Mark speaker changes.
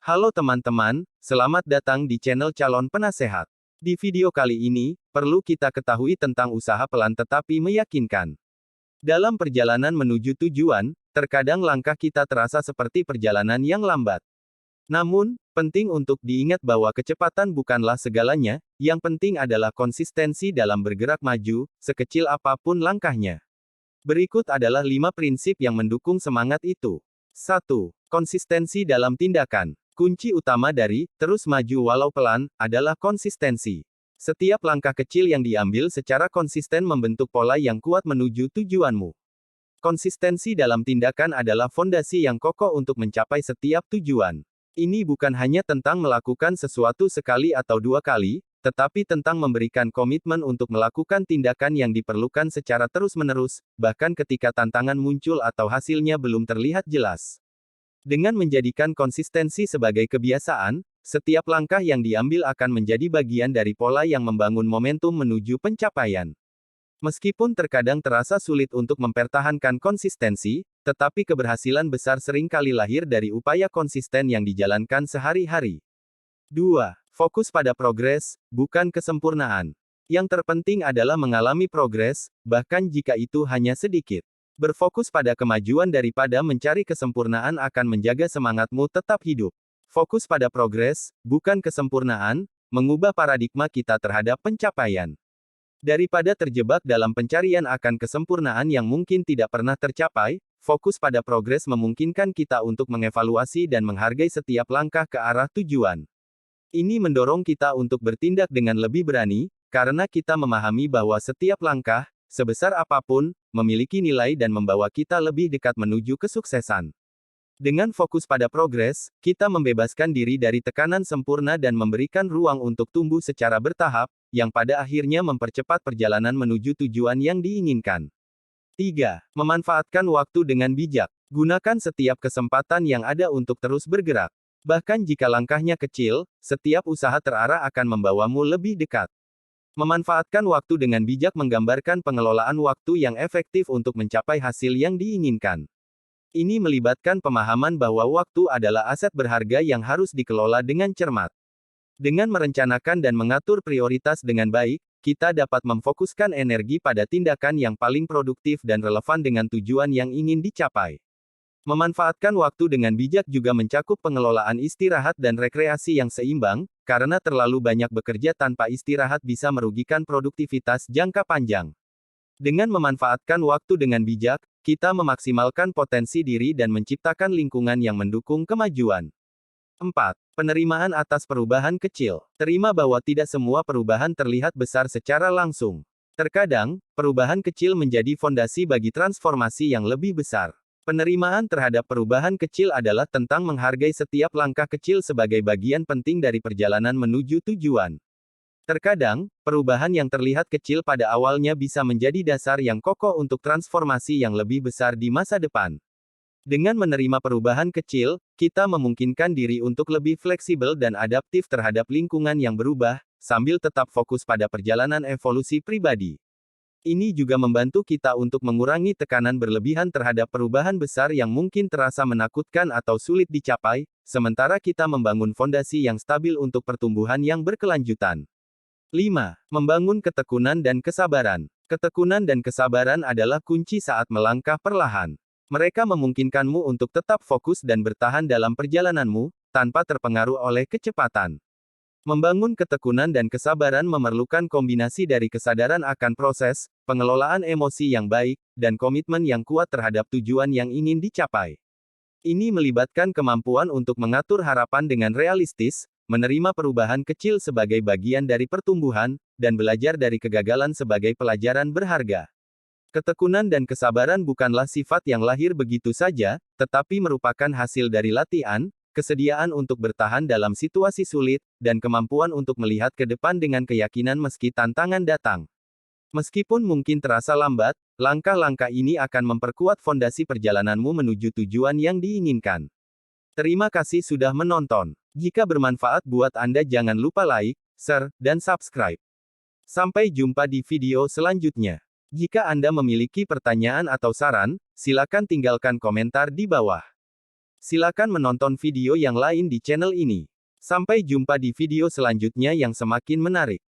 Speaker 1: Halo teman-teman, selamat datang di channel Calon Penasehat. Di video kali ini, perlu kita ketahui tentang usaha pelan tetapi meyakinkan. Dalam perjalanan menuju tujuan, terkadang langkah kita terasa seperti perjalanan yang lambat. Namun, penting untuk diingat bahwa kecepatan bukanlah segalanya, yang penting adalah konsistensi dalam bergerak maju, sekecil apapun langkahnya. Berikut adalah 5 prinsip yang mendukung semangat itu. 1. Konsistensi dalam tindakan. Kunci utama dari terus maju walau pelan adalah konsistensi. Setiap langkah kecil yang diambil secara konsisten membentuk pola yang kuat menuju tujuanmu. Konsistensi dalam tindakan adalah fondasi yang kokoh untuk mencapai setiap tujuan. Ini bukan hanya tentang melakukan sesuatu sekali atau 2 kali, tetapi tentang memberikan komitmen untuk melakukan tindakan yang diperlukan secara terus-menerus, bahkan ketika tantangan muncul atau hasilnya belum terlihat jelas. Dengan menjadikan konsistensi sebagai kebiasaan, setiap langkah yang diambil akan menjadi bagian dari pola yang membangun momentum menuju pencapaian. Meskipun terkadang terasa sulit untuk mempertahankan konsistensi, tetapi keberhasilan besar seringkali lahir dari upaya konsisten yang dijalankan sehari-hari. 2. Fokus pada progres, bukan kesempurnaan. Yang terpenting adalah mengalami progres, bahkan jika itu hanya sedikit. Berfokus pada kemajuan daripada mencari kesempurnaan akan menjaga semangatmu tetap hidup. Fokus pada progres, bukan kesempurnaan, mengubah paradigma kita terhadap pencapaian. Daripada terjebak dalam pencarian akan kesempurnaan yang mungkin tidak pernah tercapai, fokus pada progres memungkinkan kita untuk mengevaluasi dan menghargai setiap langkah ke arah tujuan. Ini mendorong kita untuk bertindak dengan lebih berani, karena kita memahami bahwa setiap langkah, sebesar apapun, memiliki nilai dan membawa kita lebih dekat menuju kesuksesan. Dengan fokus pada progres, kita membebaskan diri dari tekanan sempurna dan memberikan ruang untuk tumbuh secara bertahap, yang pada akhirnya mempercepat perjalanan menuju tujuan yang diinginkan. 3. Memanfaatkan waktu dengan bijak. Gunakan setiap kesempatan yang ada untuk terus bergerak. Bahkan jika langkahnya kecil, setiap usaha terarah akan membawamu lebih dekat. Memanfaatkan waktu dengan bijak menggambarkan pengelolaan waktu yang efektif untuk mencapai hasil yang diinginkan. Ini melibatkan pemahaman bahwa waktu adalah aset berharga yang harus dikelola dengan cermat. Dengan merencanakan dan mengatur prioritas dengan baik, kita dapat memfokuskan energi pada tindakan yang paling produktif dan relevan dengan tujuan yang ingin dicapai. Memanfaatkan waktu dengan bijak juga mencakup pengelolaan istirahat dan rekreasi yang seimbang, karena terlalu banyak bekerja tanpa istirahat bisa merugikan produktivitas jangka panjang. Dengan memanfaatkan waktu dengan bijak, kita memaksimalkan potensi diri dan menciptakan lingkungan yang mendukung kemajuan. 4. Penerimaan atas perubahan kecil. Terima bahwa tidak semua perubahan terlihat besar secara langsung. Terkadang, perubahan kecil menjadi fondasi bagi transformasi yang lebih besar. Penerimaan terhadap perubahan kecil adalah tentang menghargai setiap langkah kecil sebagai bagian penting dari perjalanan menuju tujuan. Terkadang, perubahan yang terlihat kecil pada awalnya bisa menjadi dasar yang kokoh untuk transformasi yang lebih besar di masa depan. Dengan menerima perubahan kecil, kita memungkinkan diri untuk lebih fleksibel dan adaptif terhadap lingkungan yang berubah, sambil tetap fokus pada perjalanan evolusi pribadi. Ini juga membantu kita untuk mengurangi tekanan berlebihan terhadap perubahan besar yang mungkin terasa menakutkan atau sulit dicapai, sementara kita membangun fondasi yang stabil untuk pertumbuhan yang berkelanjutan. 5. Membangun ketekunan dan kesabaran. Ketekunan dan kesabaran adalah kunci saat melangkah perlahan. Mereka memungkinkanmu untuk tetap fokus dan bertahan dalam perjalananmu, tanpa terpengaruh oleh kecepatan. Membangun ketekunan dan kesabaran memerlukan kombinasi dari kesadaran akan proses, pengelolaan emosi yang baik, dan komitmen yang kuat terhadap tujuan yang ingin dicapai. Ini melibatkan kemampuan untuk mengatur harapan dengan realistis, menerima perubahan kecil sebagai bagian dari pertumbuhan, dan belajar dari kegagalan sebagai pelajaran berharga. Ketekunan dan kesabaran bukanlah sifat yang lahir begitu saja, tetapi merupakan hasil dari latihan, kesediaan untuk bertahan dalam situasi sulit, dan kemampuan untuk melihat ke depan dengan keyakinan meski tantangan datang. Meskipun mungkin terasa lambat, langkah-langkah ini akan memperkuat fondasi perjalananmu menuju tujuan yang diinginkan. Terima kasih sudah menonton. Jika bermanfaat buat Anda jangan lupa like, share, dan subscribe. Sampai jumpa di video selanjutnya. Jika Anda memiliki pertanyaan atau saran, silakan tinggalkan komentar di bawah. Silakan menonton video yang lain di channel ini. Sampai jumpa di video selanjutnya yang semakin menarik.